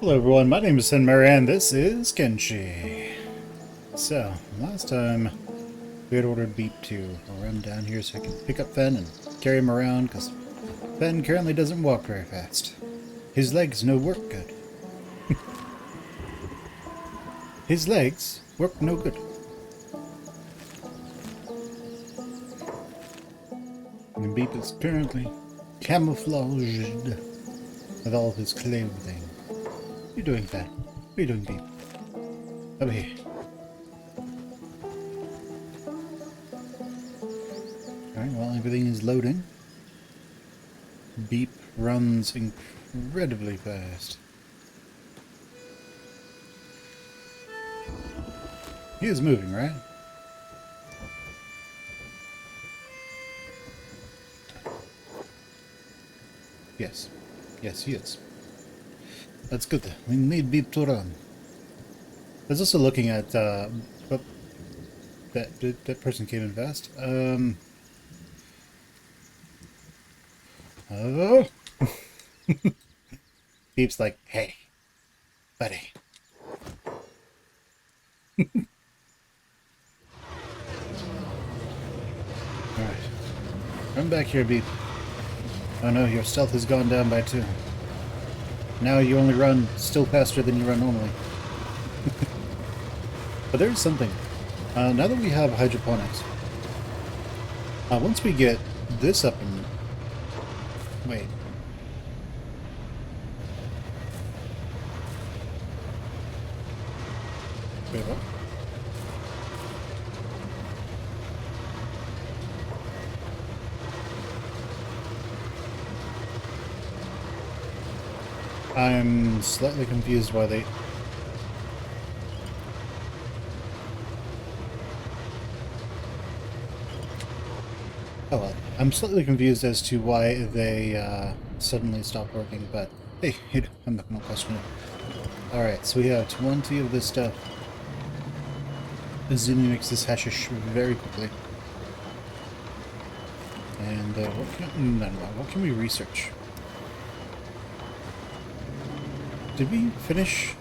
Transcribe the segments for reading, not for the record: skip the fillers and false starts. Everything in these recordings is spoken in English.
Hello everyone, my name is Fen Plays and this is Kenshi. So, last time we had ordered Beep to run down here so I can pick up Fen and carry him around because Fen currently doesn't walk very fast. His legs no work good. His legs work no good. And Beep is currently camouflaged with all of his clothing. What are you doing, Fen? What are you doing, Beep? Over here. Alright, well, everything is loading. Beep runs incredibly fast. He is moving, right? Yes. Yes, he is. That's good. We need Beep to run. I was also looking at, that person came in fast. Oh! Beep's like, hey, buddy. Alright. Run back here, Beep. Oh no, your stealth has gone down by 2. Now you only run still faster than you run normally. But there's something. Now that we have hydroponics, once we get this up and... Wait. Wait, what? I'm slightly confused why they... Oh well, I'm slightly confused as to why they suddenly stopped working, but hey, I'm not going to question it. Alright, so we have 20 of this stuff. Azumi makes this hashish very quickly. And what can we research? Did we finish?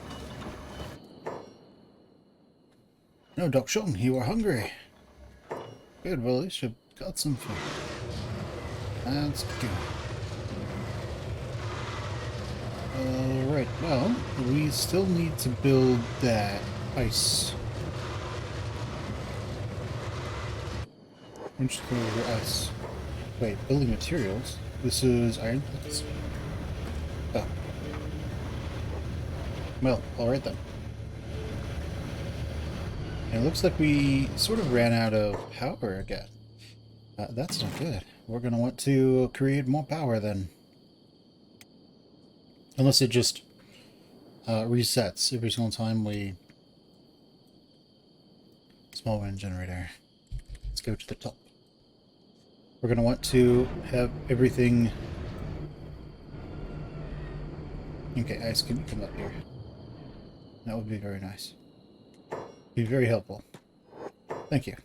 No, Doc Shun, you were hungry. Good, well at least you've got some food. That's good. Alright, well, we still need to build that ice. I'm just going over ice. Wait, building materials? This is iron plates. Oh. Well, alright then. And it looks like we sort of ran out of power again. That's not good. We're going to want to create more power then. Unless it just resets every single time we... Small wind generator. Let's go to the top. We're going to want to have everything... Okay, ice, can you come up here? That would be very nice. Be very helpful. Thank you.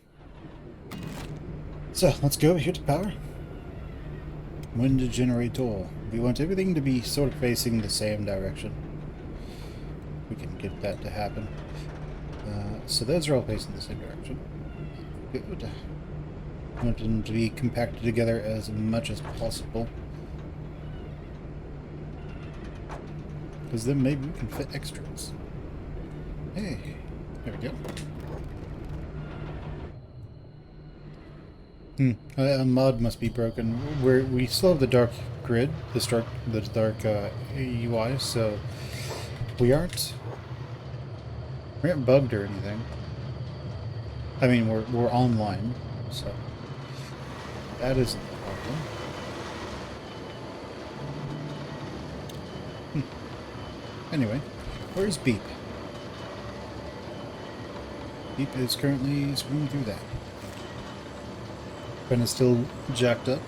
So, let's go here to power. Wind generator. We want everything to be sort of facing the same direction. We can get that to happen. So those are all facing the same direction. Good. I want them to be compacted together as much as possible. Because then maybe we can fit extras. Hey, there we go. A mod must be broken. We still have the dark grid, the dark UI, so we aren't bugged or anything. I mean, we're online, so that isn't the problem. Anyway, where's Beep? Beep is currently swimming through that. Fen is still jacked up.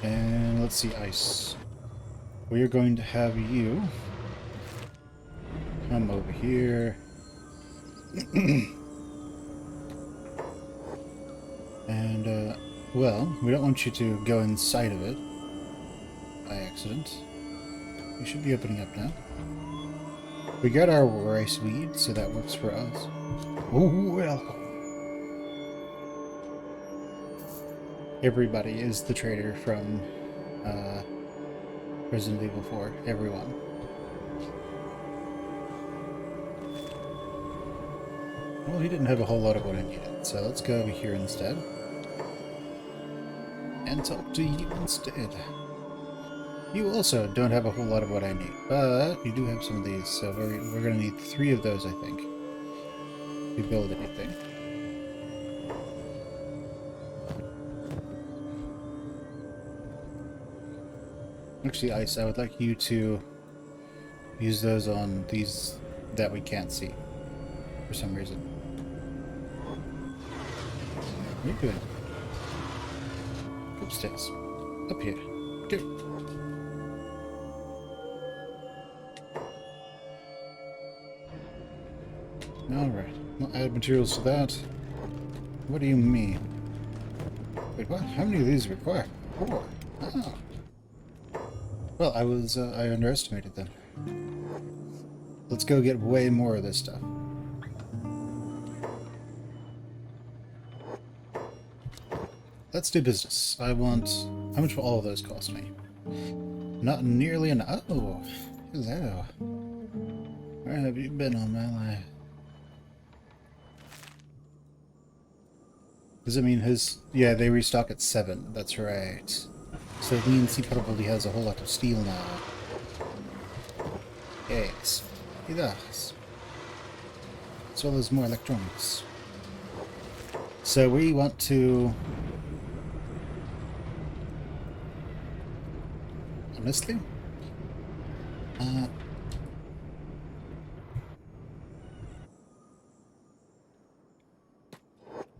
And let's see, ice. We are going to have you come over here. And, well, we don't want you to go inside of it by accident. we should be opening up now. We got our rice weed, so that works for us. Oh, welcome. Everybody is the trader from Resident Evil 4. Everyone. Well, he didn't have a whole lot of what I needed, so let's go over here instead. And talk to you instead. You also don't have a whole lot of what I need, but you do have some of these, so we're going to need 3 of those, I think, to build anything. Actually, Ice, I would like you to use those on these that we can't see, for some reason. What are you doing? Go upstairs. Up here. Go. Alright, we'll add materials to that. What do you mean? Wait, what? How many of these require? 4. Oh. Well, I underestimated them. Let's go get way more of this stuff. Let's do business. I want... How much will all of those cost me? Not nearly enough. Oh, hello. Where have you been all my life? Does it mean his... Yeah, they restock at 7. That's right. So it means he probably has a whole lot of steel now. Yes, he does. As well as more electronics. So we want to... Honestly?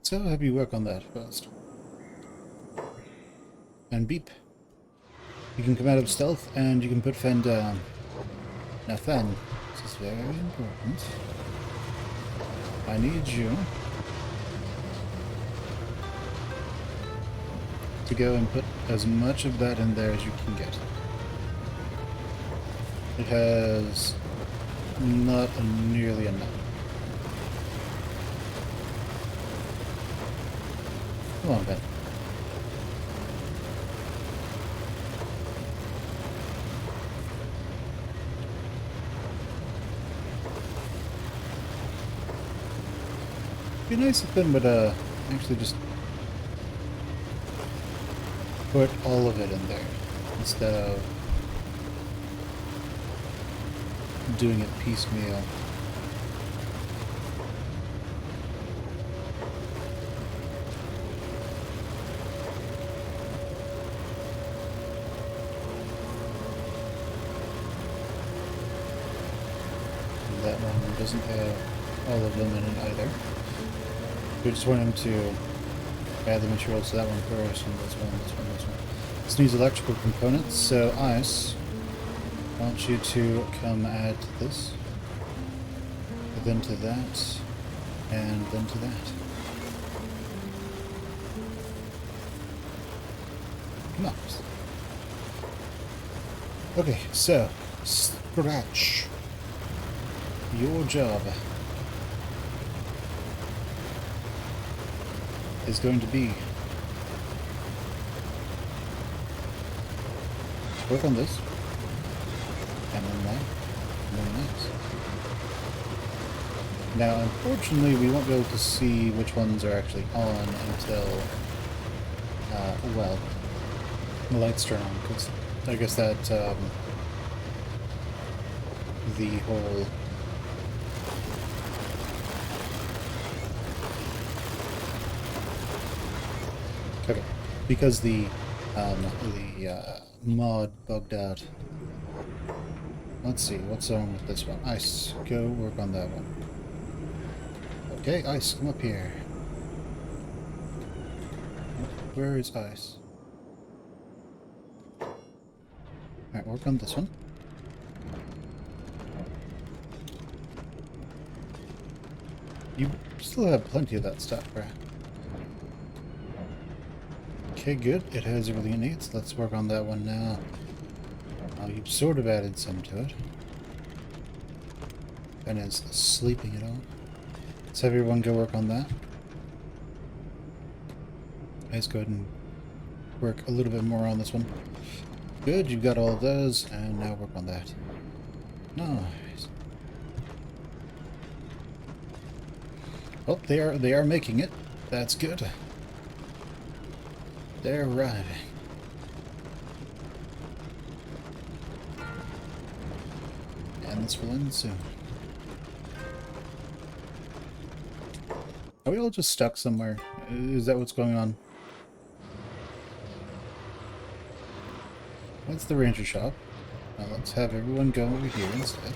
So have you work on that first. And beep. You can come out of stealth and you can put Fen down. Now Fen, this is very important. I need you to go and put as much of that in there as you can get. It has not nearly enough. Come on, Ben. It'd be nice if Ben would actually just put all of it in there instead of doing it piecemeal. That one doesn't have all of them in it either. We just want him to add the materials to that one first, and this one, this one, this one. This needs electrical components, so Ice, I want you to come add to this, then to that, and then to that. Come on. Okay, so, Scratch. Your job is going to be work on this, and then that, and then this. Now, unfortunately, we won't be able to see which ones are actually on until, well, the lights turn on, because I guess that, the whole... Okay, because the mod bugged out. Let's see, what's wrong with this one? Ice, go work on that one. Okay, Ice, come up here. Where is Ice? Alright, work on this one. You still have plenty of that stuff, right? Okay, good. It has everything it needs. Let's work on that one now. You've sort of added some to it. And is sleeping it all. Let's have everyone go work on that. Let's go ahead and work a little bit more on this one. Good, you've got all of those, and now work on that. Nice. Oh, they are making it. That's good. They're arriving. And this will end soon. Are we all just stuck somewhere? Is that what's going on? That's the ranger shop. Now let's have everyone go over here instead.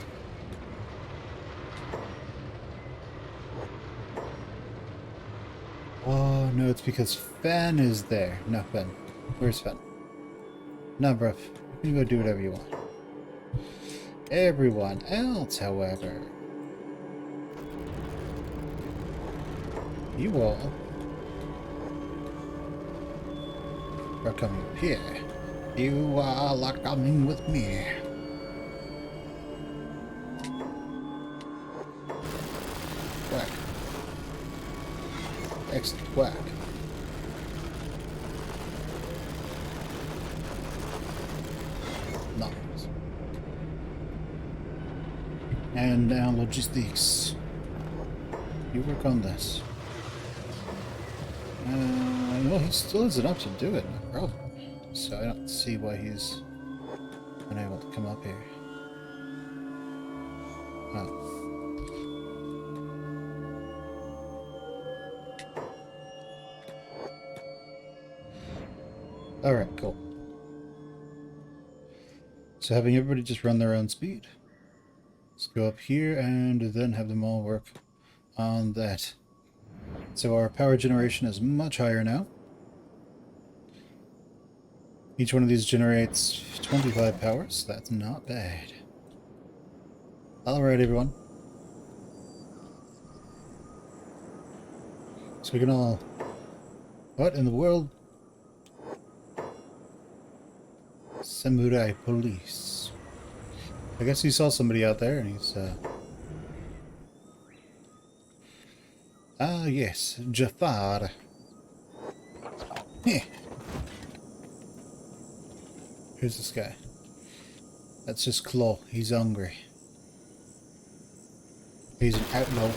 Oh no, it's because Fen is there. No, Fen. Where's Fen? No, bruv. You can go do whatever you want. Everyone else, however, you all are coming up here. You all are coming with me. Quack. Exit quack. Nice. And now logistics. You work on this. Well, he still has enough to do it, no problem. So I don't see why he's unable to come up here. Oh. Alright, cool. So having everybody just run their own speed. Let's go up here and then have them all work on that. So our power generation is much higher now. Each one of these generates 25 power, so that's not bad. Alright, everyone. So we can all... What in the world? Samurai police. I guess he saw somebody out there and he's, Ah, yes, Jafar. Heh. Who's this guy? That's just Claw. He's hungry. He's an outlaw.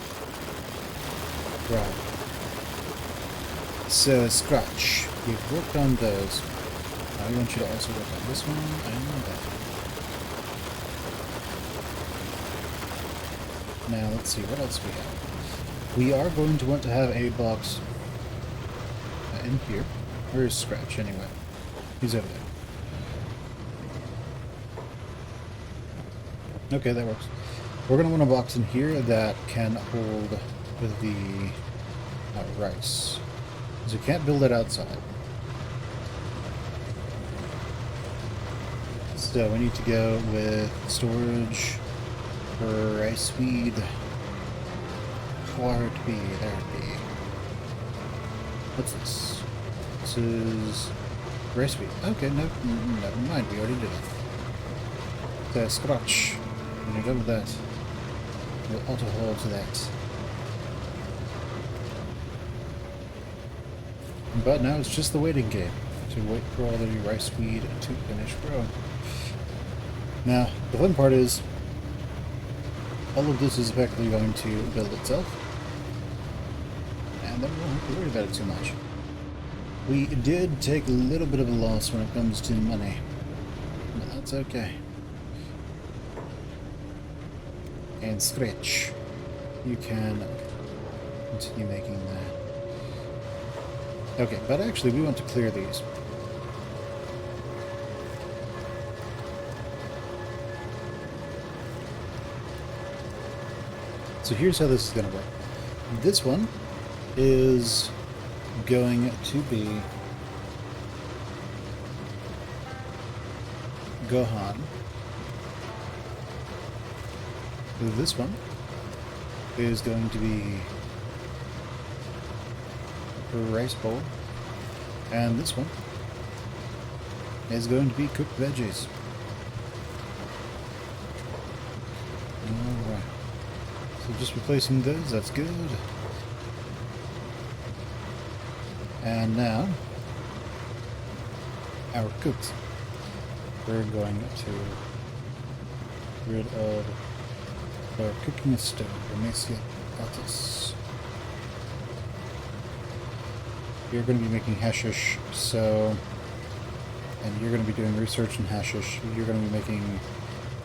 Right. So, Scratch, you've worked on those. I want you to also work on this one and that. Now, let's see, what else we have? We are going to want to have a box in here. Where's Scratch, anyway? He's over there. Okay, that works. We're going to want a box in here that can hold the rice. Because we can't build it outside. So we need to go with storage for rice weed. Where it be? There it be. What's this? This is rice weed. Okay, no, never mind. We already did it. The Scratch. When you're done with that, we'll auto-haul to that. But now it's just the waiting game to wait for all the rice weed to finish growing. Now, the fun part is, all of this is effectively going to build itself, and then we won't have to worry about it too much. We did take a little bit of a loss when it comes to money, but that's okay. And Scratch, you can continue making that. Okay, but actually we want to clear these. So here's how this is going to work. This one is going to be Gohan. This one is going to be a rice bowl, and this one is going to be cooked veggies. So just replacing those, that's good. And now, our cooks. We're going to rid of our cooking stove, Remesia Patis. You're going to be making hashish, so... And you're going to be doing research in hashish. You're going to be making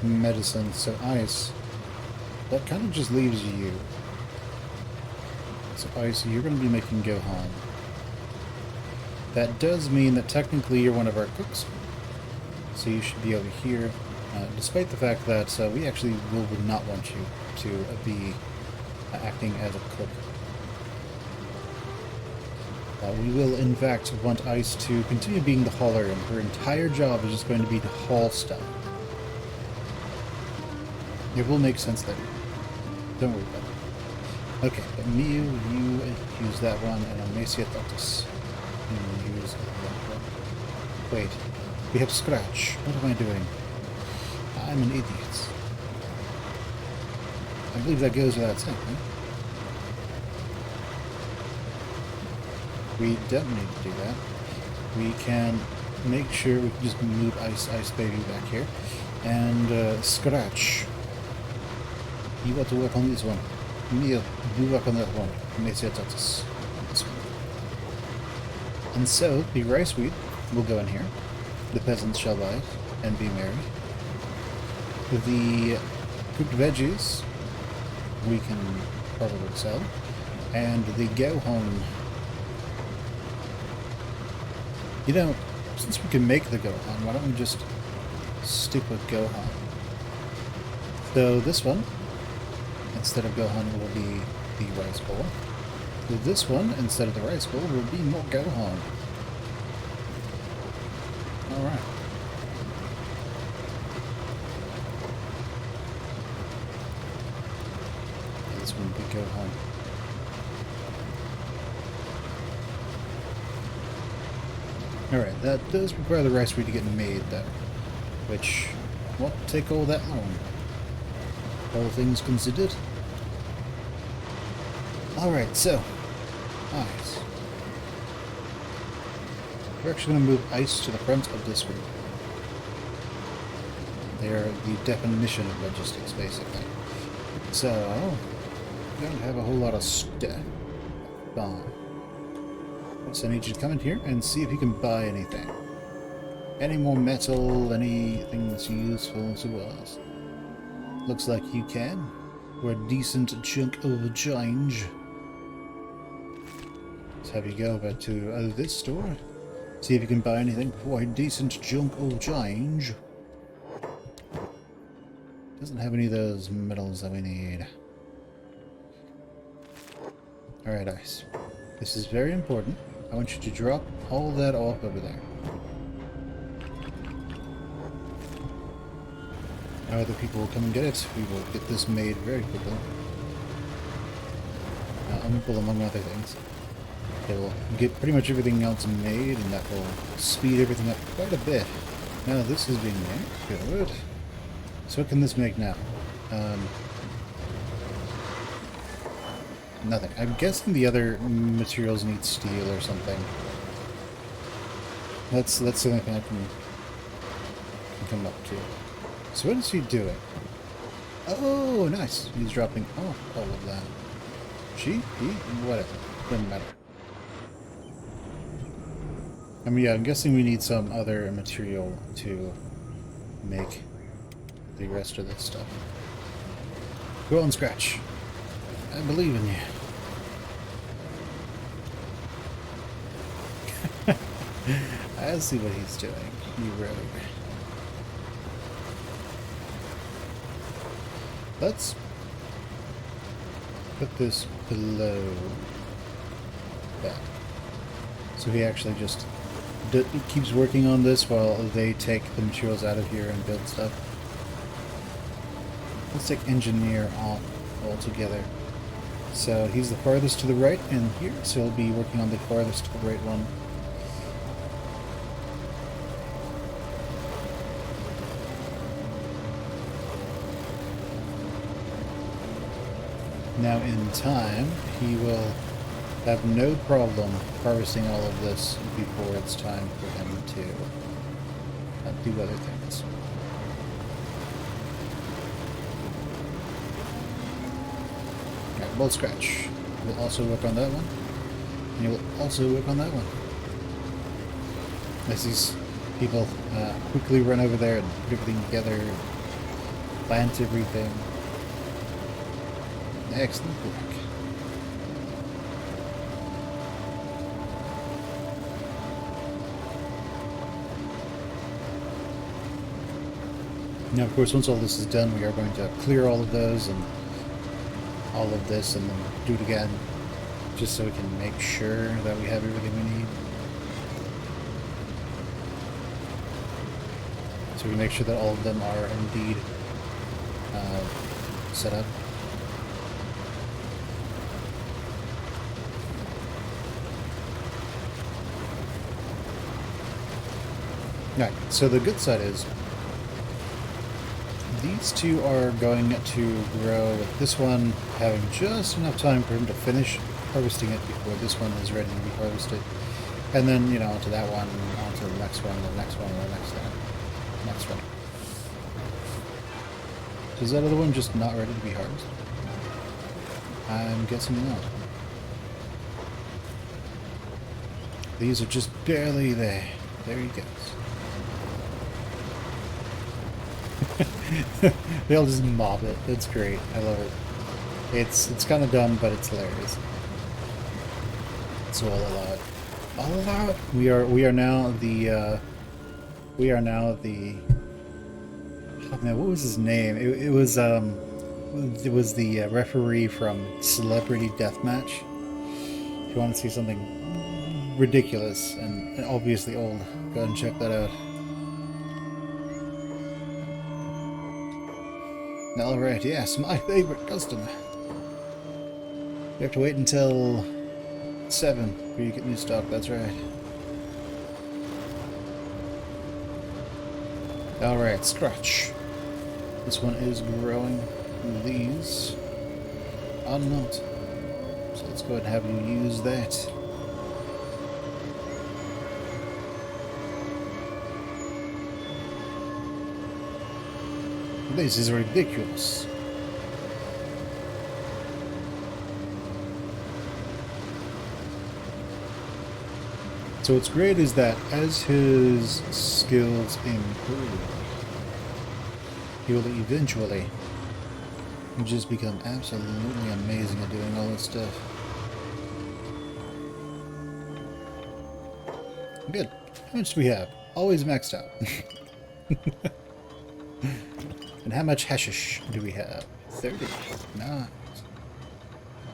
medicine, so ice. That kind of just leaves you. So ice, you're going to be making Gohan. That does mean that technically you're one of our cooks. So you should be over here, despite the fact that we actually would not want you to be acting as a cook. We will, in fact, want Ice to continue being the hauler, and her entire job is just going to be to haul stuff. It will make sense later. Don't worry about it. Okay, but Miu, you use that one, and Amacia Tatus, you use that one. Wait, we have Scratch. What am I doing? I'm an idiot. I believe that goes without saying, right? We don't need to do that. We can make sure we can just move Ice Baby back here. And Scratch. You got to work on this one. Neil, you work on that one. Amacia Tatus. This one. And so, the rice wheat will go in here. The peasants shall buy it and be merry. The cooked veggies we can probably sell. And the Gohan. You know, since we can make the Gohan, why don't we just stick with Gohan? So this one, instead of Gohan, will be the rice bowl. With this one, instead of the rice bowl, will be more Gohan. Alright. This one will be Gohan. Alright, that does require the rice wheat to get made, though, which won't take all that long, all things considered. Alright, so, Ice. We're actually going to move Ice to the front of this group. They're the definition of logistics, basically. So, we don't have a whole lot of stuff. Fine. So I need you to come in here and see if you can buy anything. Any more metal, anything that's useful to us. Looks like you can. For a decent chunk of change. Let's have you go over to this store. See if you can buy anything for a decent chunk of change. Doesn't have any of those metals that we need. Alright, Ice. This is very important. I want you to drop all that off over there. Other people will come and get it. We will get this made very quickly. Unable among other things. It will get pretty much everything else made, and that will speed everything up quite a bit. Now this is being made. Good. So what can this make now? Nothing. I'm guessing the other materials need steel or something. That's the only thing I can come up to. So what is he doing? Oh, nice. He's dropping off all of that. She? He? Whatever. Doesn't matter. I mean, yeah, I'm guessing we need some other material to make the rest of this stuff. Go on, Scratch. I believe in you. I see what he's doing. You rogue. Let's put this below that. So he actually just keeps working on this while they take the materials out of here and build stuff. Let's take engineer off altogether. So he's the farthest to the right in here, so he'll be working on the farthest to the right one. Now in time, he will have no problem harvesting all of this before it's time for him to do other things. Alright, bolt scratch. We'll also work on that one. And you will also work on that one. As these people quickly run over there and put everything together, plant everything. Excellent work. Now, of course, once all this is done, we are going to clear all of those and all of this and then do it again, just so we can make sure that we have everything we need. So we make sure that all of them are indeed set up. Alright, so the good side is these two are going to grow with this one having just enough time for him to finish harvesting it before this one is ready to be harvested. And then, you know, onto that one, onto the next one, the next one, the next one. Is that other one just not ready to be harvested? I'm guessing not. These are just barely there. There he goes. They'll just mob it. It's great. I love it. It's kind of dumb, but it's hilarious. So I'll allow it. I'll allow it. We are now the oh man, what was his name? It was the referee from Celebrity Deathmatch. If you want to see something ridiculous and obviously old, go ahead and check that out. Alright, yes, my favorite customer. You have to wait until 7 before you get new stock, that's right. Alright, scratch. This one is growing. These are not. So let's go ahead and have you use that. This is ridiculous. So what's great is that as his skills improve, he will eventually just become absolutely amazing at doing all this stuff. Good. How much do we have? Always maxed out. And how much hashish do we have? 30. Nice.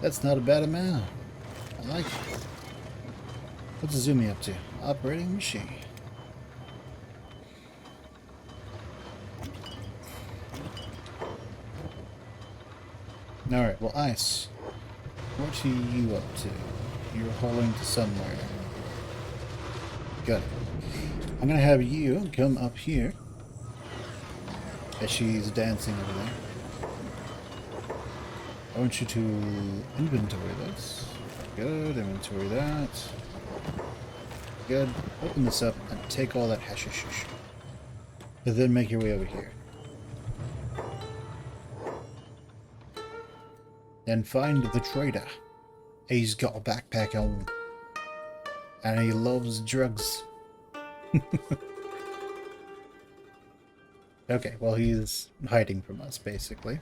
That's not a bad amount. I like it. What's Zumi up to? Operating machine. Alright, well, Ice. What are you up to? You're hauling to somewhere. Good. I'm gonna have you come up here. As she's dancing over there. I want you to inventory this. Good, inventory that. Good. Open this up and take all that hashish. And then make your way over here. Then find the trader. He's got a backpack on. And he loves drugs. Okay, well, he's hiding from us, basically. You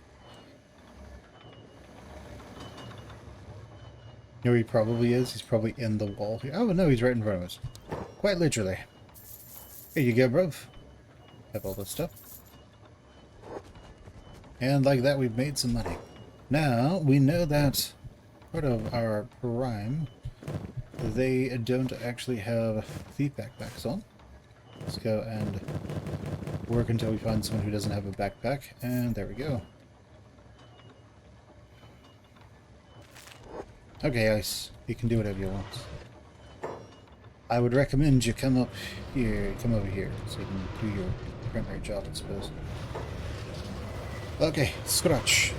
know where he probably is? He's probably in the wall here. Oh, no, he's right in front of us. Quite literally. Here you go, bruv. Have all this stuff. And like that, we've made some money. Now, we know that part of our prime, they don't actually have thief backpacks on. Let's go and work until we find someone who doesn't have a backpack, and there we go. Okay, Ice, you can do whatever you want. I would recommend you come up here, come over here, so you can do your primary job, I suppose. Okay, scratch.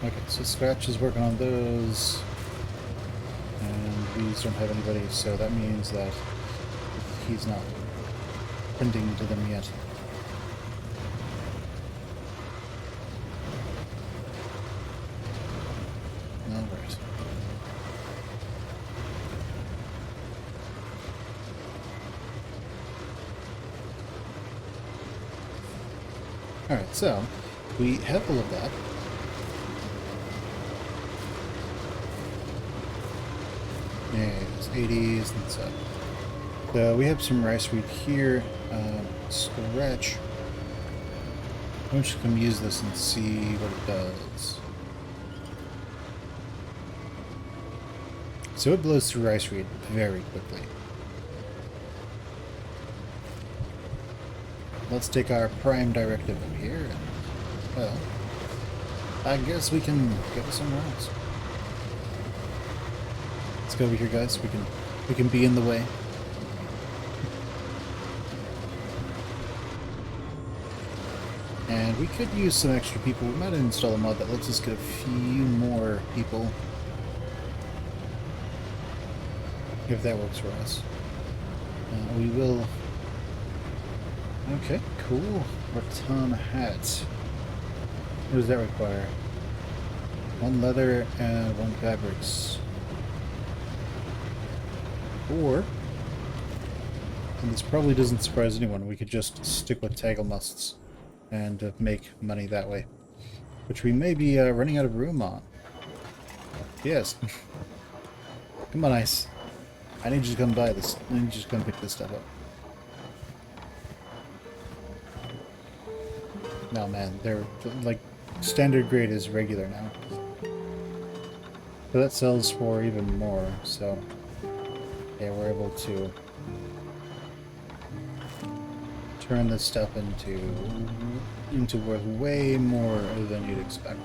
Okay, so Scratch is working on those. And these don't have anybody, so that means that he's not printing to them yet. Alright. Alright, so we have all of that. Yeah, it's 80s and so. So we have some rice wheat here. Scratch. Why don't you come use this and see what it does? So it blows through rice wheat very quickly. Let's take our prime directive up here and, well, I guess we can go somewhere else. Let's go over here, guys. We can be in the way. And we could use some extra people. We might install a mod that lets us get a few more people. If that works for us. We will... Okay, cool. Rattan hat. What does that require? 1 leather and 1 fabrics. Or, and this probably doesn't surprise anyone, we could just stick with taggle musts and make money that way. Which we may be running out of room on. Yes. Come on, Ice. I need you to come buy this. I need you to come pick this stuff up. No, man, they're like standard grade is regular now. So that sells for even more, so yeah, we're able to turn this stuff into worth way more than you'd expect.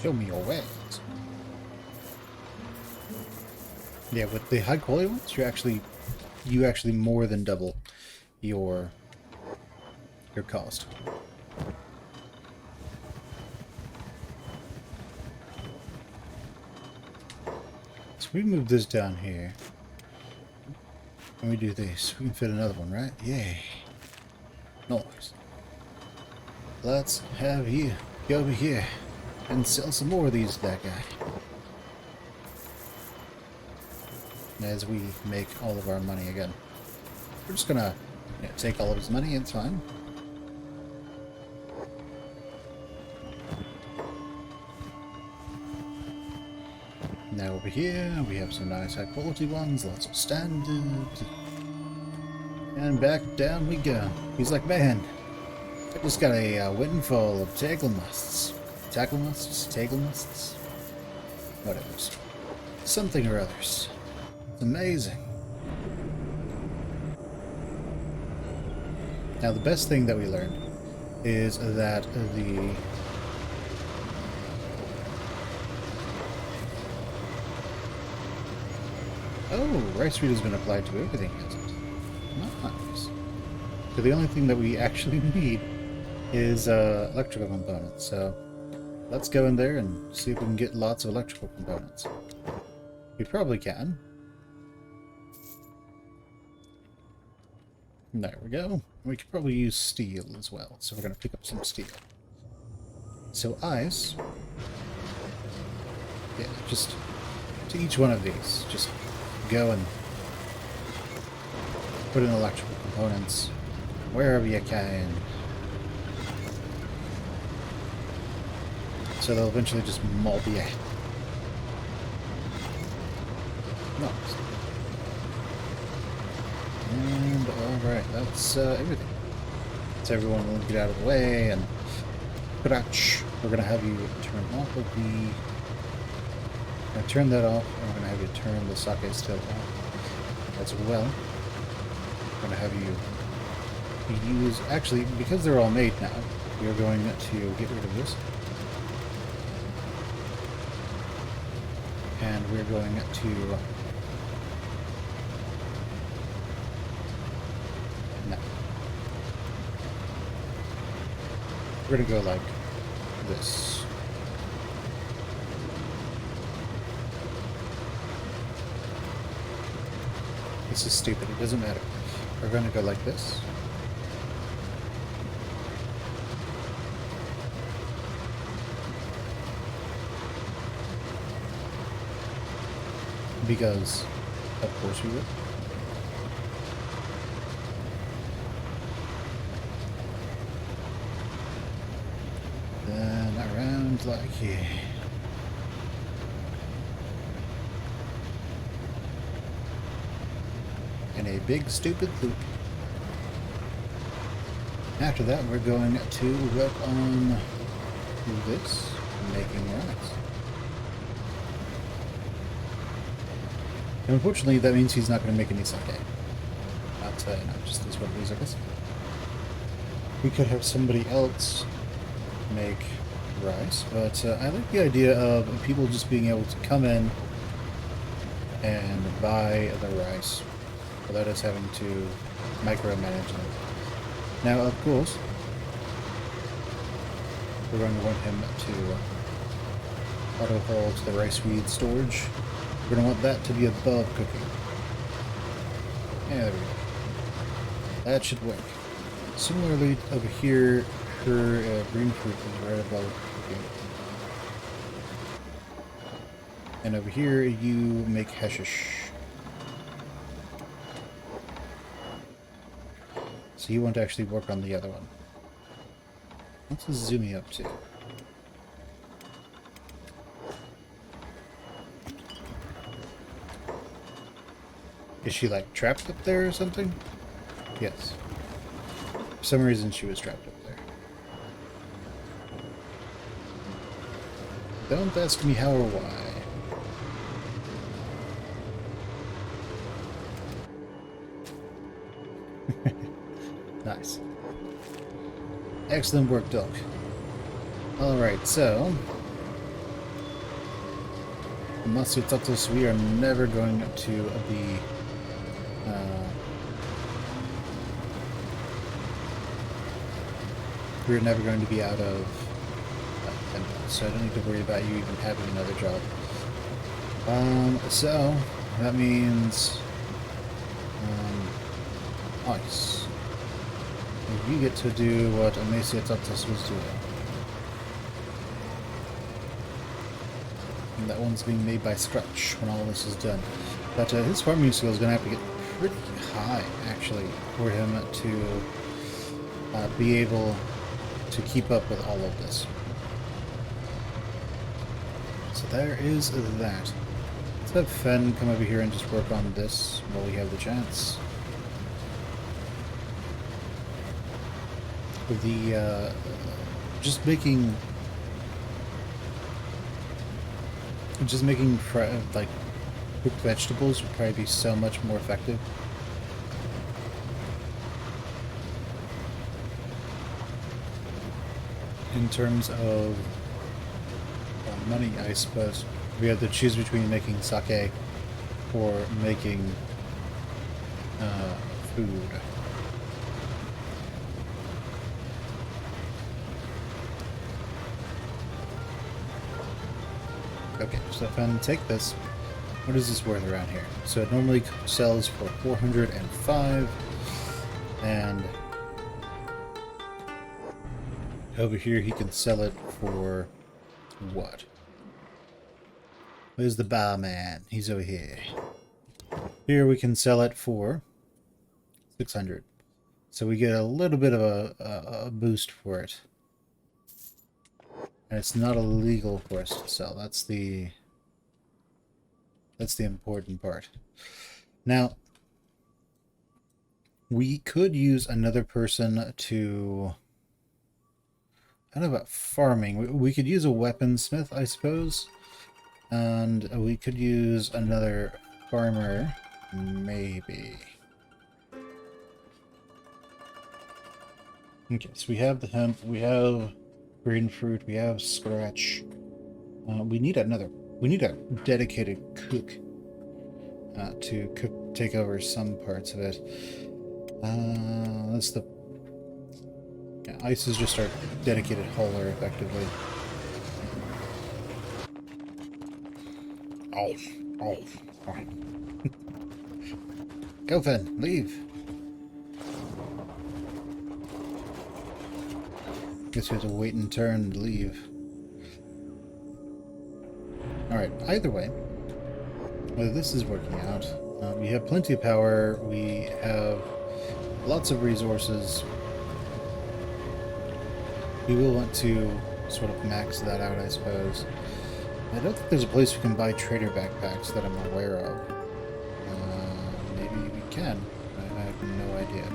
Show me your ways. Yeah, with the high quality ones, you actually more than double your cost. So we move this down here. And we do this. We can fit another one, right? Yay. Nice. Let's have you go over here and sell some more of these to that guy. As we make all of our money again. We're just gonna take all of his money, it's fine. Now over here, we have some nice high quality ones, lots of standard. And back down we go. He's like, man, I just got a windfall of taggle musts. Tackle musts? Taggle musts? Whatever. Something or others. It's amazing. Now the best thing that we learned is that the rice wheat has been applied to everything, hasn't it? Nice. So the only thing that we actually need is electrical components. So let's go in there and see if we can get lots of electrical components. We probably can. There we go. We could probably use steel as well, so we're going to pick up some steel. So ice, yeah, just to each one of these, just go and put in electrical components wherever you can. So they'll eventually just mob you. Nice. And alright, that's everything. So everyone will get out of the way, and crutch. We're going to have you turn off of the... turn that off, and we're going to have you turn the socket still off as well. We're going to have you use... Actually, because they're all made now, we're going to get rid of this. And we're going to... No. We're gonna go like this. This is stupid. It doesn't matter. We're gonna go like this. Because, of course we would. Then around like here. And a big stupid loop. After that, we're going to work on this, making rocks. And unfortunately, that means he's not going to make any sake. Not just this one, I guess. We could have somebody else make rice, but I like the idea of people just being able to come in and buy the rice without us having to micromanage them. Now, of course, we're going to want him to auto-haul to the rice weed storage. We're going to want that to be above cooking. Yeah, there we go. That should work. Similarly, over here, her green fruit is right above cooking. And over here, you make hashish. So you want to actually work on the other one. What's Zumi up to? Is she like trapped up there or something? Yes. For some reason she was trapped up there. Don't ask me how or why. Nice. Excellent work, Doc. Alright, so... Matsutatos, we are never going to be... we're never going to be out of so I don't need to worry about you even having another job. So that means ice. You get to do what Amaciatatus was doing. And that one's being made by scratch when all this is done. But his farming skill is going to have to get pretty high, actually, for him to be able to keep up with all of this. So there is that. Let's have Fen come over here and just work on this while we have the chance. With the, just making like cooked vegetables would probably be so much more effective. In terms of money, I suppose. We have to choose between making sake or making food. Okay, so if I take this, what is this worth around here? So it normally sells for 405, and over here he can sell it for what? Where's the barman? He's over here. Here we can sell it for 600. So we get a little bit of a boost for it. And it's not illegal for us to sell. That's the important part. Now, we could use another person to... I don't know about farming. We could use a weaponsmith, I suppose. And we could use another farmer, maybe. Okay, so we have the hemp, we have green fruit, we have scratch. We need a dedicated cook to take over some parts of it. That's the Yeah, ice is just our dedicated hauler, effectively. Oh, oh, oh. Go, Fen, leave. Guess we have to wait in turn to leave. Alright, either way, whether this is working out, we have plenty of power, we have lots of resources. We will want to sort of max that out, I suppose. I don't think there's a place we can buy trader backpacks that I'm aware of. Maybe we can. I have no idea.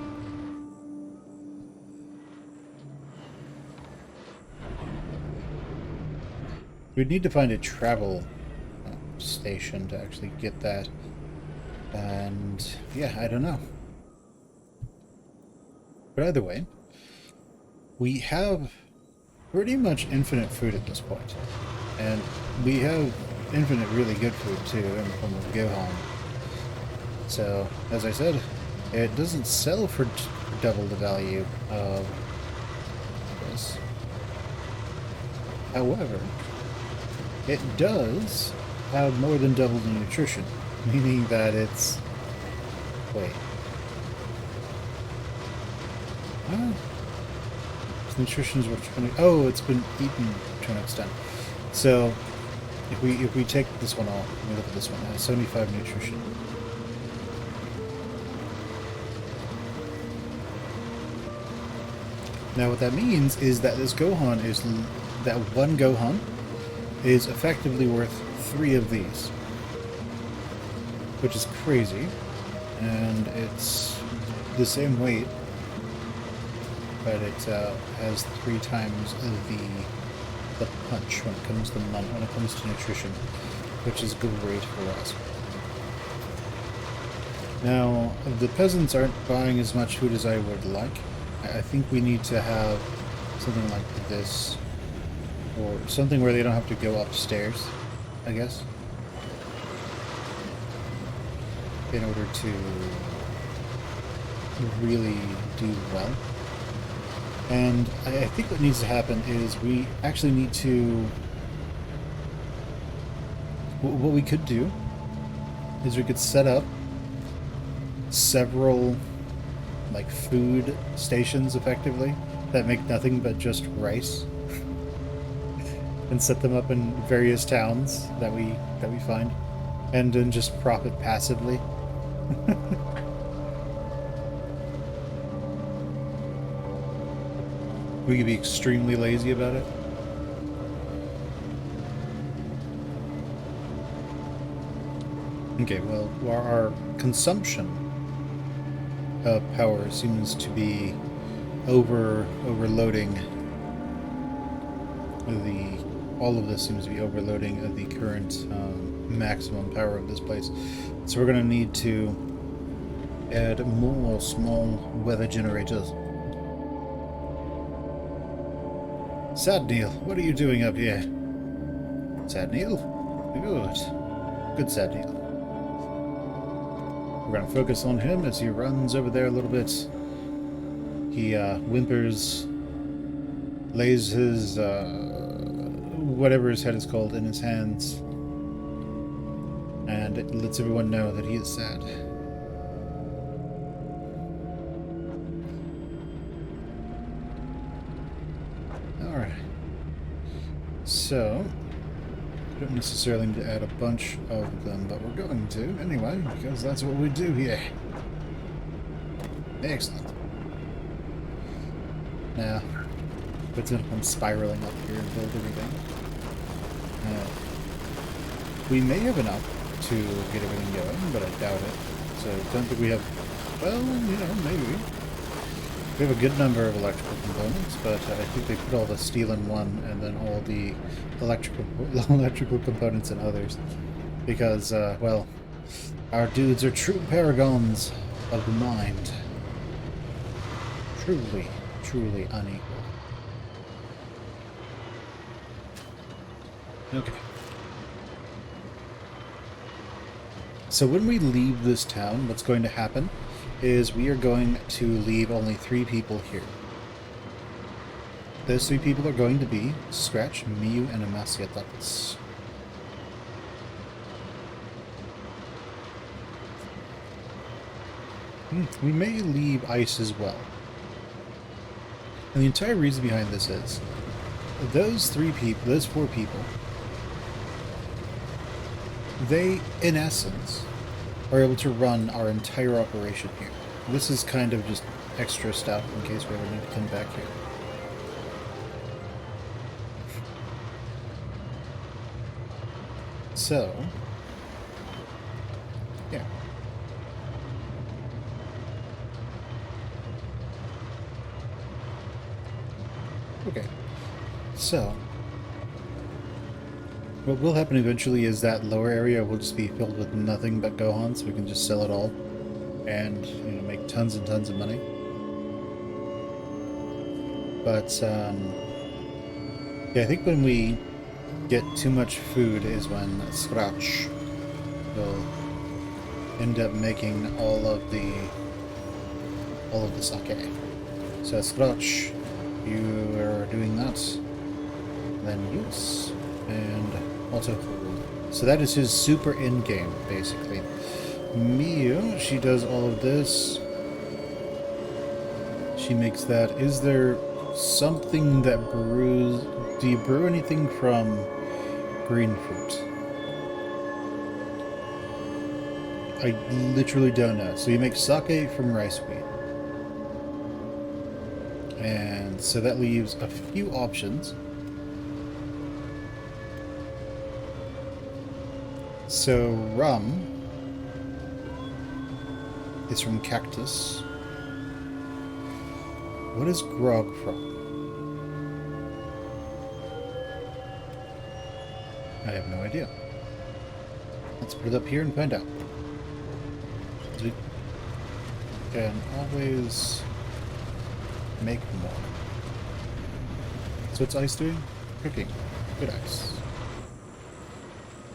We'd need to find a travel station to actually get that. And yeah, I don't know. But either way, we have pretty much infinite food at this point. And we have infinite really good food too in the form of Gohan. So, as I said, it doesn't sell for double the value of this. However, it does have more than double the nutrition, meaning that it's... Wait. Its nutrition is worth 20... Oh, it's been eaten to an extent. So, if we take this one off, let me look at this one. It has 75 nutrition. Now what that means is that this Gohan is... That one Gohan is effectively worth 3 of these. Which is crazy. And it's the same weight, but it has 3 times the punch when it comes to when it comes to nutrition, which is great for us. Now, the peasants aren't buying as much food as I would like. I think we need to have something like this, or something where they don't have to go upstairs, I guess, in order to really do well. And I think what needs to happen is we actually need to... What we could do is we could set up several like food stations effectively that make nothing but just rice and set them up in various towns that we find, and then just profit passively. We could be extremely lazy about it. Okay, well, our consumption of power seems to be overloading all of this seems to be overloading the current maximum power of this place. So we're going to need to add more small weather generators. Sad Neil, what are you doing up here? Sad Neil? Good. Good Sad Neil. We're going to focus on him as he runs over there a little bit. He whimpers, lays his, whatever his head is called, in his hands, and it lets everyone know that he is sad. Alright. So, we don't necessarily need to add a bunch of them, but we're going to anyway, because that's what we do here. Excellent. Now, let's come spiraling up here and build everything. We may have enough to get everything going, but I doubt it. So, don't think we have... Well, you know, maybe. We have a good number of electrical components, but I think they put all the steel in one, and then all the electrical components in others. Because, well, our dudes are true paragons of the mind. Truly unequal. Okay. So when we leave this town, what's going to happen is we are going to leave only 3 people here. those three people are going to be Scratch, Miu, and Amasia Douglas. We may leave Ice as well. And the entire reason behind this is those four people, they, in essence, are able to run our entire operation here. This is kind of just extra stuff in case we ever need to come back here. So, yeah. Okay, so what will happen eventually is that lower area will just be filled with nothing but Gohan, so we can just sell it all and, you know, make tons and tons of money. But yeah, I think when we get too much food is when Scratch will end up making all of the sake. So Scratch, you are doing that, then use, and also hold. So that is his super end game, basically. Miu, she does all of this. She makes that. Is there something that brews? Do you brew anything from green fruit? I literally don't know. So you make sake from rice wheat. And so that leaves a few options. So rum is from cactus. What is grog from? I have no idea. Let's put it up here and find out. We can always make more. So what's Ice doing? Cooking. Good Ice.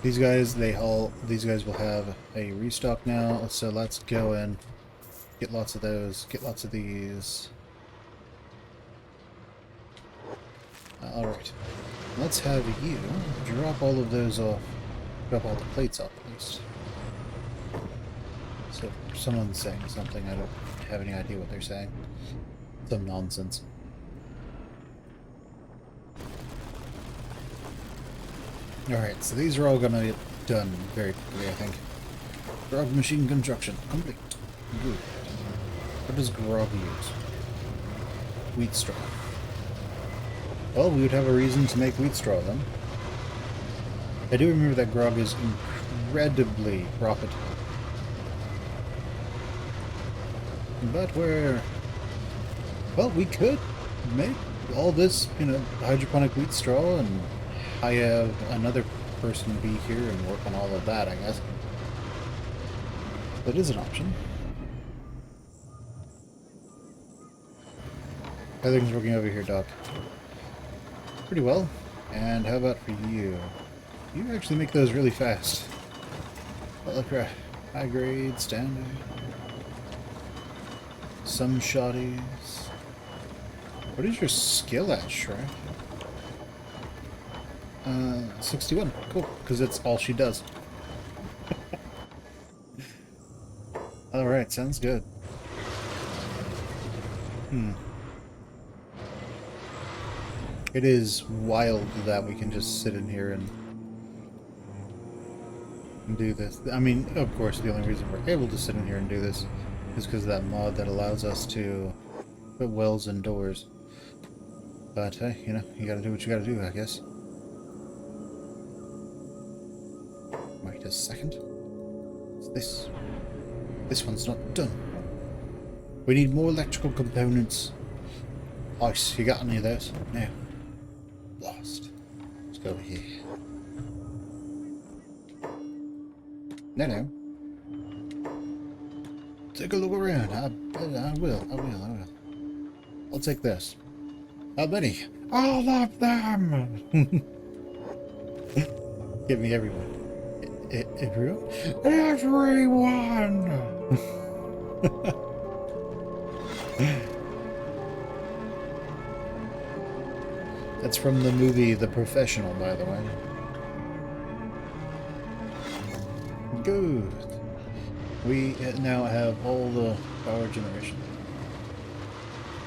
These guys will have a restock now, so let's go and get lots of those, get lots of these. Alright. Let's have you drop all of those off. Drop all the plates off at least. So someone's saying something, I don't have any idea what they're saying. Some nonsense. Alright, so these are all gonna get done very quickly, I think. Grog machine construction complete. Good. What does grog use? Wheat straw. Well, we would have a reason to make wheat straw then. I do remember that grog is incredibly profitable. But well, we could make all this, you know, hydroponic wheat straw, and I have another person be here and work on all of that, I guess. That is an option. Everything's working over here, Doc. Pretty well. And how about for you? You actually make those really fast. But look, right. High grade, standard. Some shotties. What is your skill at, Shrek? 61. Cool, because that's all she does. Alright, sounds good. It is wild that we can just sit in here and do this. I mean, of course, the only reason we're able to sit in here and do this is because of that mod that allows us to put wells indoors. But, hey, you know, you gotta do what you gotta do, I guess. Wait a second. What's this? This one's not done. We need more electrical components. Ice, you got any of those? No. Lost. Let's go over here. No. Take a look around. I will. I'll take this. How many? All of them! Give me everyone. Everyone? Everyone! That's from the movie The Professional, by the way. Good. We now have all the power generation.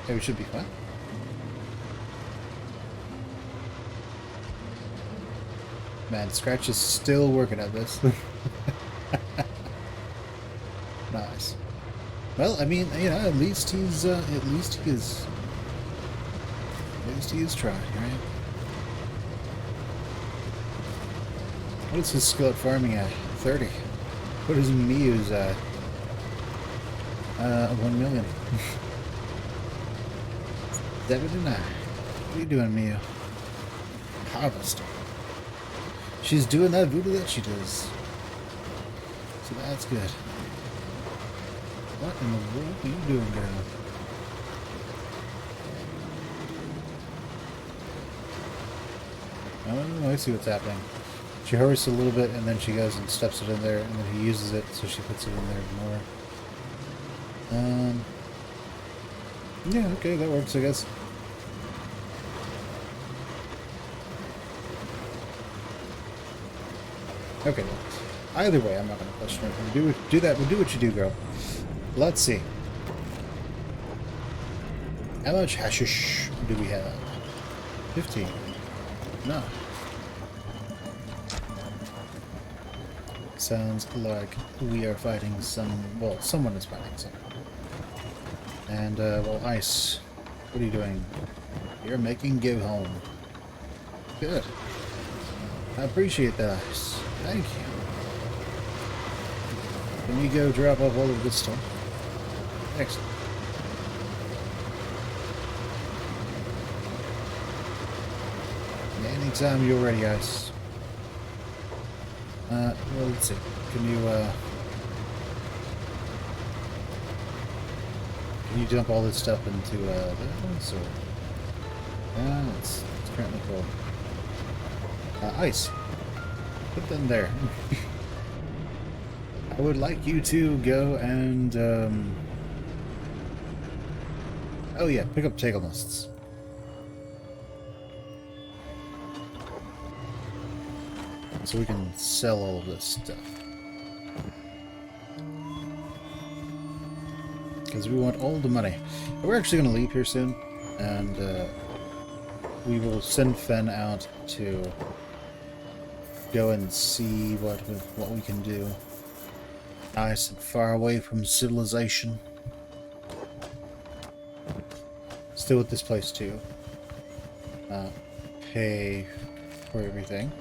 Okay, we should be fine. Man, Scratch is still working at this. Nice. Well, I mean, you know, at least he is trying, right? What is his skill at farming at? 30. What is Miyu's at? 1 million. 79. What are you doing, Miyu? Harvest. She's doing that voodoo that she does. So that's good. What in the world are you doing, girl? Oh, I see what's happening. She hurries a little bit, and then she goes and steps it in there, and then he uses it, so she puts it in there more. Yeah, okay, that works, I guess. Okay, well, either way, I'm not going to question it. Do that. We'll do what you do, girl. Let's see. How much hashish do we have? 15. No. Sounds like we are fighting well, someone is fighting someone. And, well, Ice, what are you doing? You're making give home. Good. I appreciate that, Ice. Thank you. Can you go drop off all of this stuff? Excellent. Anytime you're ready, Ice. Well, let's see. Can you dump all this stuff into, this, or... Yeah, it's currently full. Ice. Put them there. I would like you to go and, oh yeah, pick up table nests. So we can sell all of this stuff. Because we want all the money. We're actually going to leave here soon, and we will send Fen out to go and see what we can do. Nice and far away from civilization. Still at this place too. Pay for everything.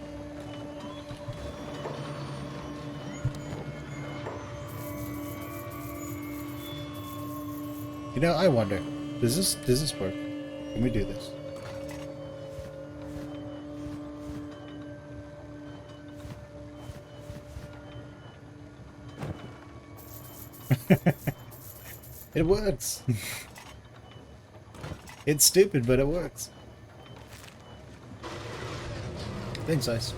You know, I wonder, does this work? Can we do this? It works. It's stupid, but it works. Thanks, Ice.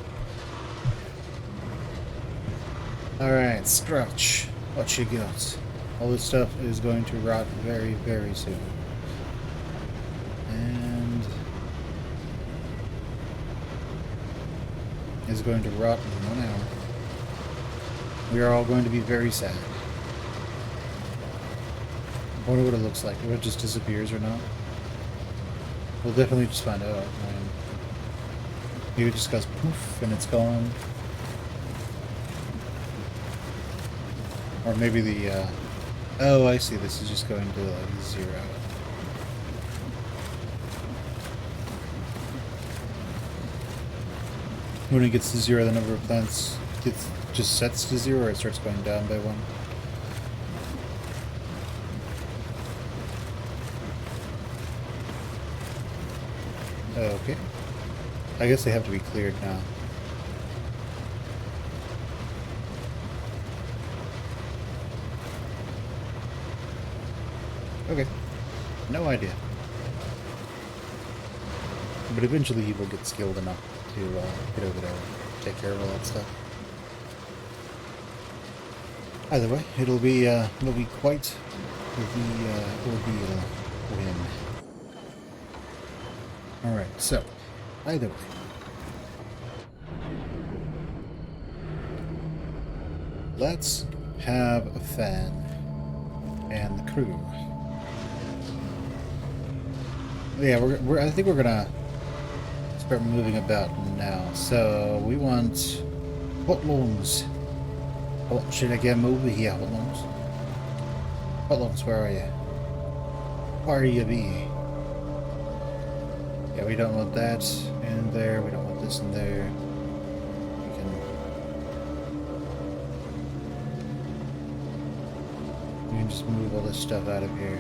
Alright, Scratch. What you got? All this stuff is going to rot very, very soon. And is going to rot in 1 hour. We are all going to be very sad. I wonder what it looks like. If it just disappears or not. We'll definitely just find out. Maybe it just goes poof and it's gone. Or maybe the, oh, I see. This is just going to, like, 0. When it gets to 0, the number of plants just sets to 0, or it starts going down by 1. Okay. I guess they have to be cleared now. Okay. No idea. But eventually he will get skilled enough to get over there and take care of all that stuff. Either way, it'll be quite the ordeal for him. Alright, so Either way. Let's have a Fen and the crew. Yeah, I think we're gonna start moving about now. So we want Hotlungs. Oh, should I get them over here, Hotlungs? Hotlungs, where are you? Where are you be? Yeah, we don't want that in there. We don't want this in there. We can just move all this stuff out of here.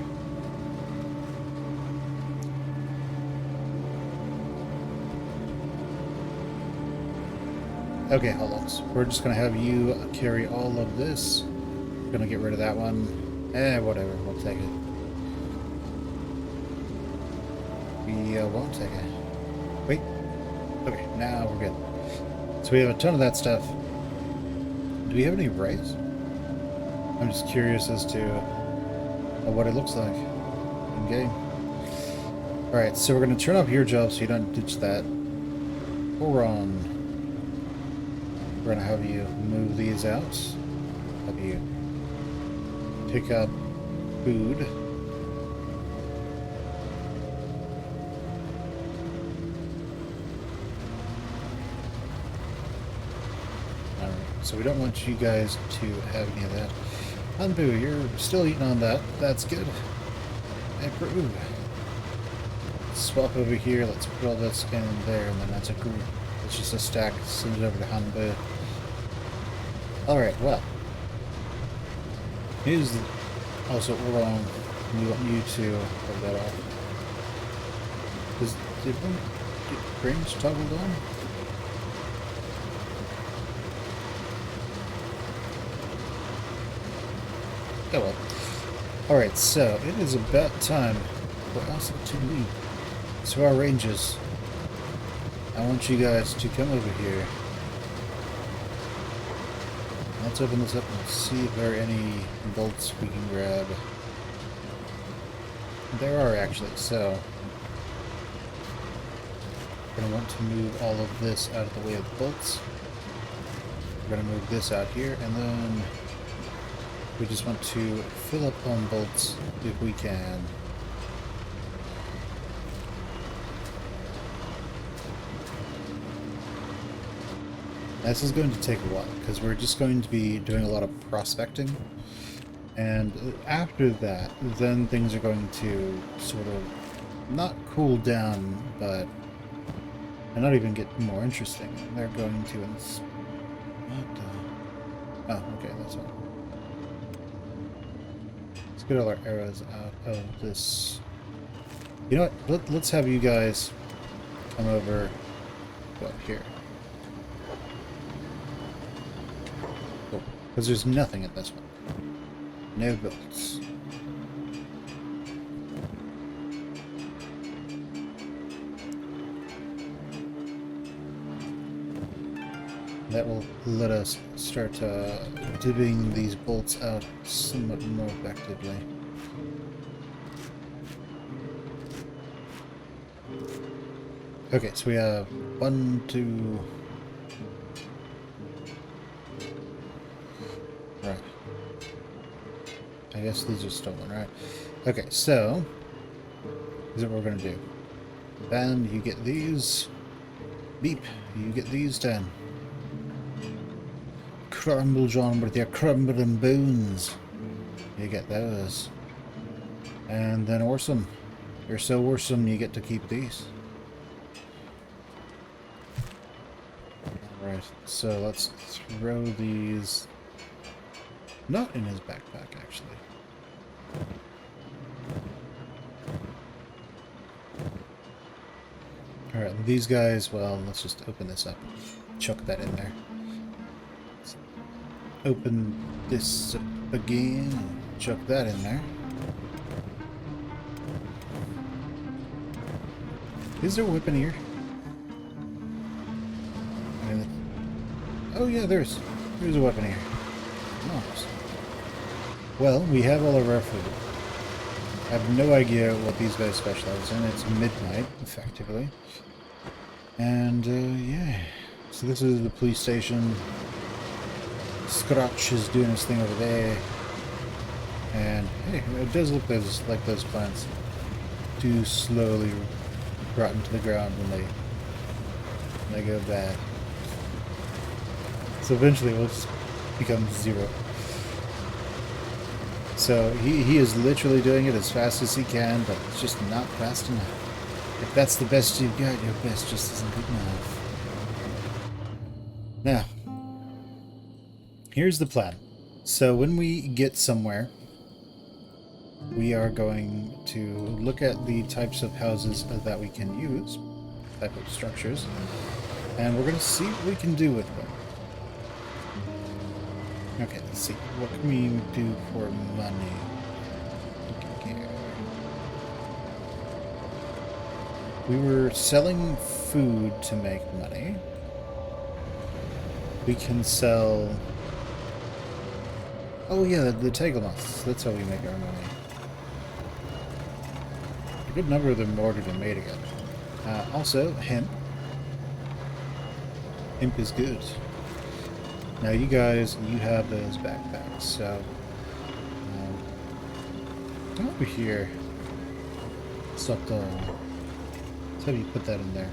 Okay, hold on. We're just gonna have you carry all of this. We're gonna get rid of that one. Whatever. We'll take it. We won't take it. Wait. Okay, now we're good. So we have a ton of that stuff. Do we have any rice? I'm just curious as to what it looks like in game. Alright, so we're going to turn off your job so you don't ditch that. Oron. We're going to have you move these out. Have you pick up food. Alright, so we don't want you guys to have any of that. Anbu, you're still eating on that. That's good. Improve. Swap over here. Let's put all this in there, and then that's a group. It's just a stack. Send it over to Hanbu. Alright, well. Here's the... Also, Oron, we want you to hold that off. Did one get frames toggled on? Oh well. Alright, so it is about time for us to leave. So our rangers, I want you guys to come over here. Let's open this up and see if there are any bolts we can grab. There are actually, so we're going to want to move all of this out of the way of the bolts. We're going to move this out here, and then we just want to fill up on bolts if we can. This is going to take a while, because we're just going to be doing a lot of prospecting. And after that, then things are going to sort of not cool down, but and not even get more interesting. They're going to... Oh, okay, that's fine. Let's get all our arrows out of this. You know what? Let's have you guys come over up here. Cool. Because there's nothing in this one. No bolts. That will let us start dipping these bolts out somewhat more effectively. Okay, so we have 1, 2... Right. I guess these are stolen, right? Okay, so here's what we're gonna do. Then you get these. Beep. You get these done. Crumble, John, with your crumbling bones. You get those. And then awesome. You're so awesome you get to keep these. Alright, so let's throw these... Not in his backpack, actually. Alright, these guys, well, let's just open this up. Chuck that in there. Let's open this up again. Chuck that in there. Is there a weapon here? Oh yeah, there's a weapon here. Nice. Well, we have all of our food. I have no idea what these guys specialize in. It's midnight, effectively. And, yeah. So this is the police station. Scratch is doing his thing over there. And, hey, it does look like those plants do slowly rot into the ground when they go bad. So eventually it will just become zero. So he is literally doing it as fast as he can, but it's just not fast enough. If that's the best you've got, your best just isn't good enough. Now, here's the plan. So when we get somewhere, we are going to look at the types of houses that we can use, type of structures, and we're going to see what we can do with them. Okay, let's see. What can we do for money? Here. We were selling food to make money. We can sell... Oh yeah, the Teglemoths. That's how we make our money. A good number of them ordered and made again. Also, hemp. Hemp is good. Now you guys, you have those backpacks, so... come over here. Stop the... Let's have you put that in there.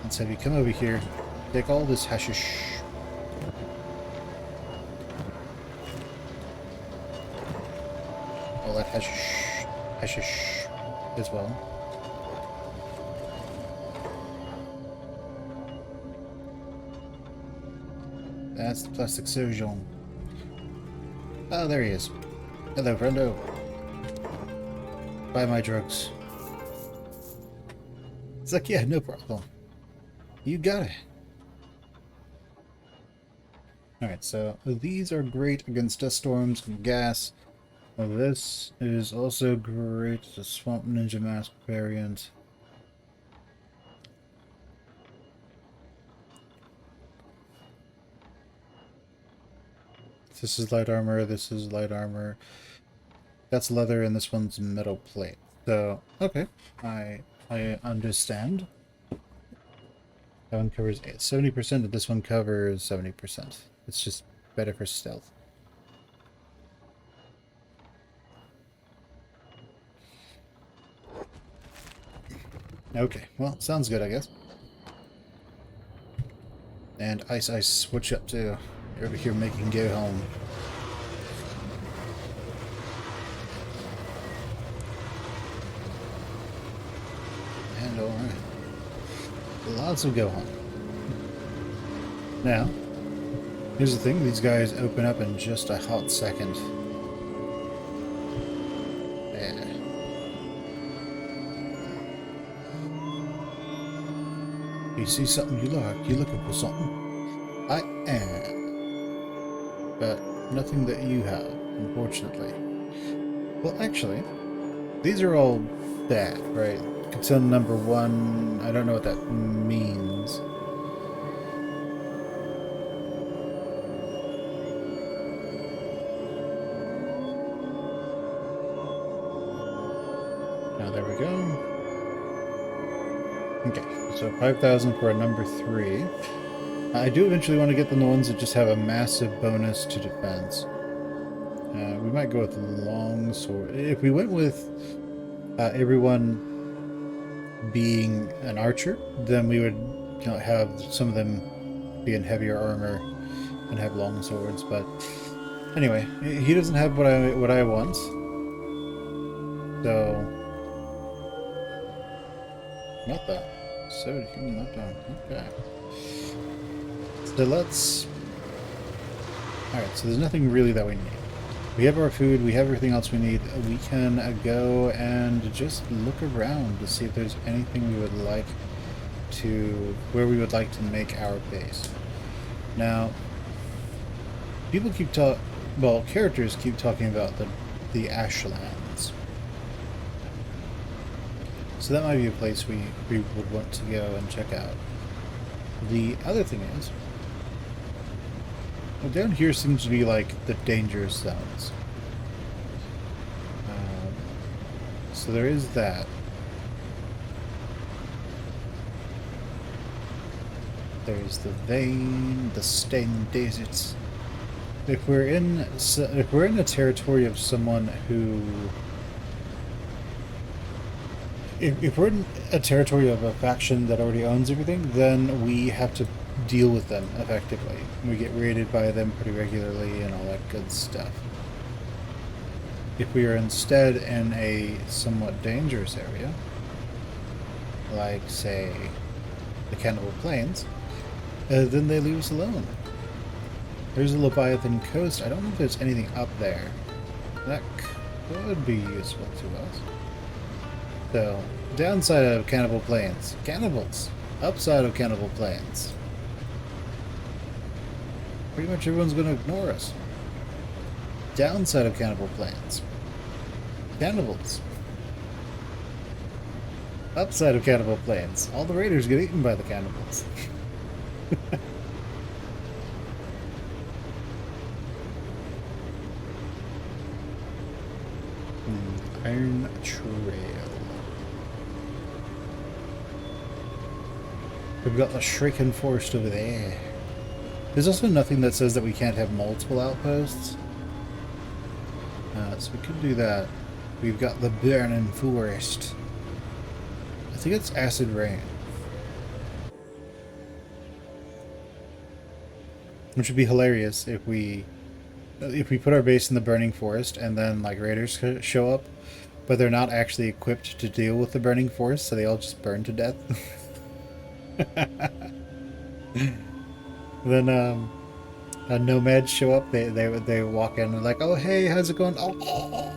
Let's have you come over here. Take all this hashish. All that hashish as well. That's the plastic surgeon. Oh, there he is. Hello, friendo. Buy my drugs. It's like, yeah, no problem. You got it. Alright, so these are great against dust storms and gas. This is also great. It's a Swamp Ninja Mask variant. This is light armor, this is light armor. That's leather and this one's metal plate. So, okay. I understand. That one covers 70%, and this one covers 70%. It's just better for stealth. Okay, well, sounds good, I guess. And Ice, what you up to? You're over here making go home. And alright. Lots of go home. Now, here's the thing, these guys open up in just a hot second. Yeah. You see something you like, you're looking for something. I am. But nothing that you have, unfortunately. Well, actually, these are all bad, right? Until number 1, I don't know what that means. Now there we go. Okay, so 5,000 for a number 3. I do eventually want to get the ones that just have a massive bonus to defense. We might go with longsword. If we went with everyone being an archer, then we would, you know, have some of them be in heavier armor and have long swords. But anyway, he doesn't have what I want. So not that. So human not done. Okay. So let's... Alright, so there's nothing really that we need. We have our food, we have everything else we need. We can go and just look around to see if there's anything we would like to... where we would like to make our base. Now, people keep characters keep talking about the Ashlands. So that might be a place we would want to go and check out. The other thing is, well, down here seems to be like the dangerous zones. So there is that. There's the vein, the stained deserts. If we're in a territory of someone who, if we're in a territory of a faction that already owns everything, then we have to deal with them effectively. We get raided by them pretty regularly and all that good stuff. If we are instead in a somewhat dangerous area, like, say, the Cannibal Plains, then they leave us alone. There's a Leviathan Coast. I don't know if there's anything up there. That could be useful to us. So, downside of Cannibal Plains, cannibals. Upside of Cannibal Plains, pretty much everyone's going to ignore us. Downside of Cannibal Plains, cannibals. Upside of Cannibal Plains, all the raiders get eaten by the cannibals. Iron Trail. We've got the Shrieking Forest over there. There's also nothing that says that we can't have multiple outposts. So we could do that. We've got the Burning Forest. I think it's Acid Rain. Which would be hilarious if we put our base in the Burning Forest and then like raiders show up, but they're not actually equipped to deal with the Burning Forest, so they all just burn to death. Then nomads show up. They walk in and like, oh hey, how's it going? Oh.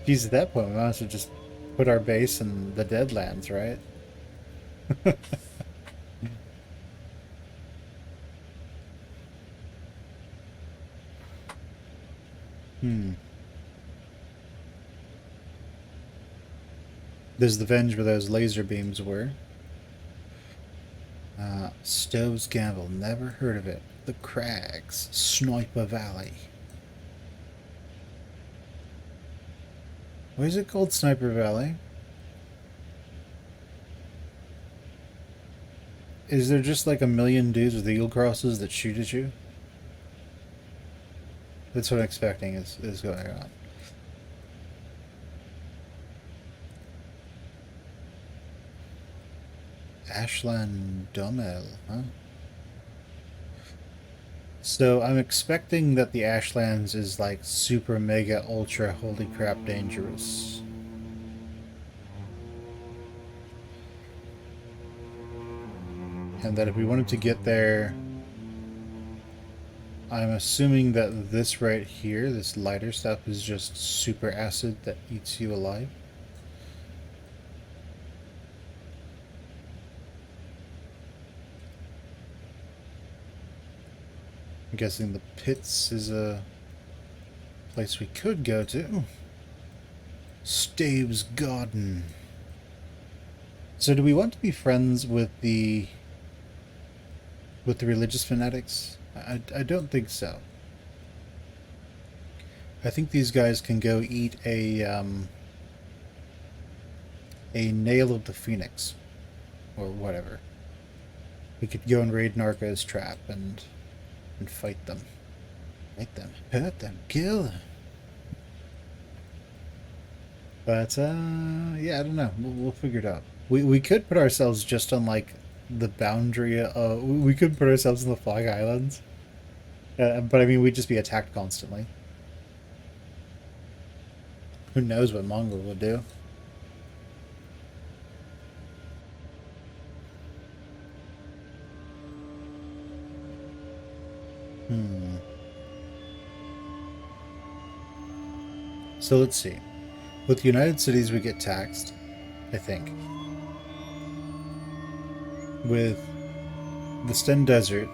Geez, at that point we might as well just put our base in the Deadlands, right? There's the Venge where those laser beams were. Stove's Gamble, never heard of it. The Crags, Sniper Valley. Why is it called Sniper Valley? Is there just like a million dudes with eagle crosses that shoot at you? That's what I'm expecting is going on. Ashland Domel, huh? So I'm expecting that the Ashlands is like super mega ultra holy crap dangerous. And that if we wanted to get there, I'm assuming that this right here, this lighter stuff, is just super acid that eats you alive. I'm guessing the pits is a place we could go to. Stave's Garden. So do we want to be friends with the religious fanatics? I don't think so. I think these guys can go eat a nail of the phoenix or whatever. We could go and raid Narco's trap and fight them. Fight them, hurt them, kill them. But yeah, I don't know. We'll figure it out. We could put ourselves just on like the boundary. We could put ourselves in the Flag Islands. But I mean, we'd just be attacked constantly. Who knows what Mongol would do? So let's see. With the United Cities, we get taxed, I think. With the Sten Desert,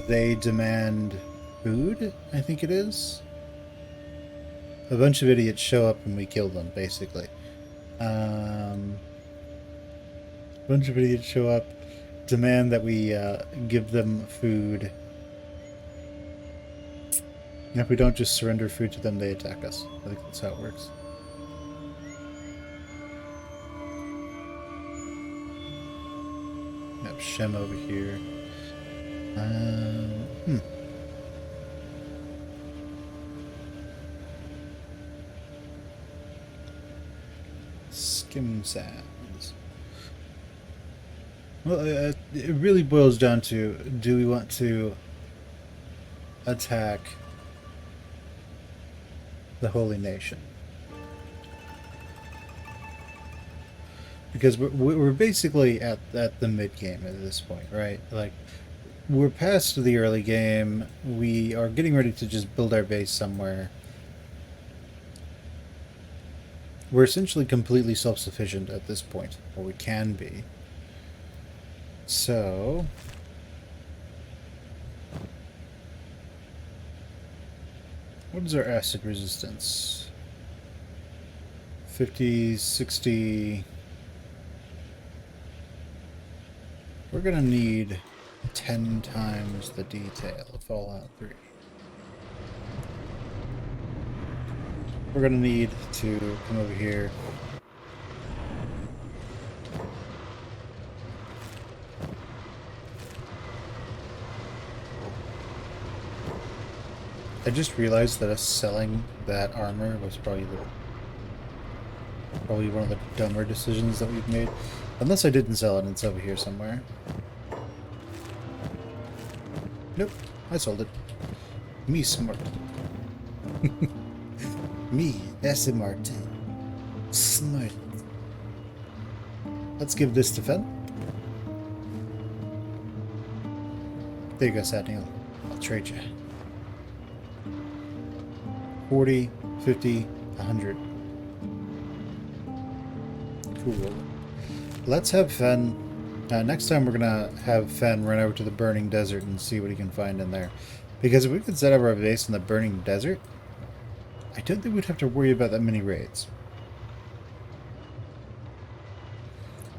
they demand food, I think it is. A bunch of idiots show up and we kill them, basically. A bunch of idiots show up, demand that we give them food. And if we don't just surrender food to them, they attack us. I think that's how it works. Have Shem over here. Skim sands. Well, it really boils down to, do we want to attack the Holy Nation? Because we're basically at the mid-game at this point, right? Like, we're past the early game. We are getting ready to just build our base somewhere. We're essentially completely self-sufficient at this point, or we can be. So... what is our acid resistance? 50, 60... we're gonna need 10 times the detail of Fallout 3. We're gonna need to come over here. I just realized that us selling that armor was probably one of the dumber decisions that we've made. Unless I didn't sell it and it's over here somewhere. Nope, I sold it. Me smart. Me, smart. Smart. Let's give this to Fen. There you go, Satnil. I'll trade you. 40, 50, 100. Cool. Let's have Fen. Next time we're gonna have Fen run over to the burning desert and see what he can find in there. Because if we could set up our base in the burning desert, I don't think we'd have to worry about that many raids.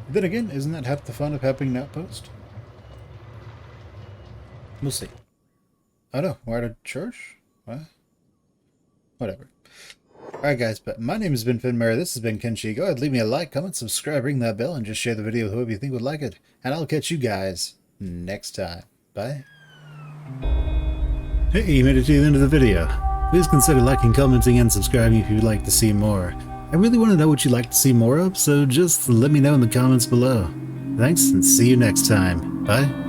Then again, isn't that half the fun of having an outpost? We'll see. Oh no, we're at a church? What? Whatever. Alright guys, but my name has been Fen Plays. This has been Kenshi. Go ahead, leave me a like, comment, subscribe, ring that bell, and just share the video with whoever you think would like it. And I'll catch you guys next time. Bye. Hey, you made it to the end of the video. Please consider liking, commenting, and subscribing if you'd like to see more. I really want to know what you'd like to see more of, so just let me know in the comments below. Thanks, and see you next time. Bye.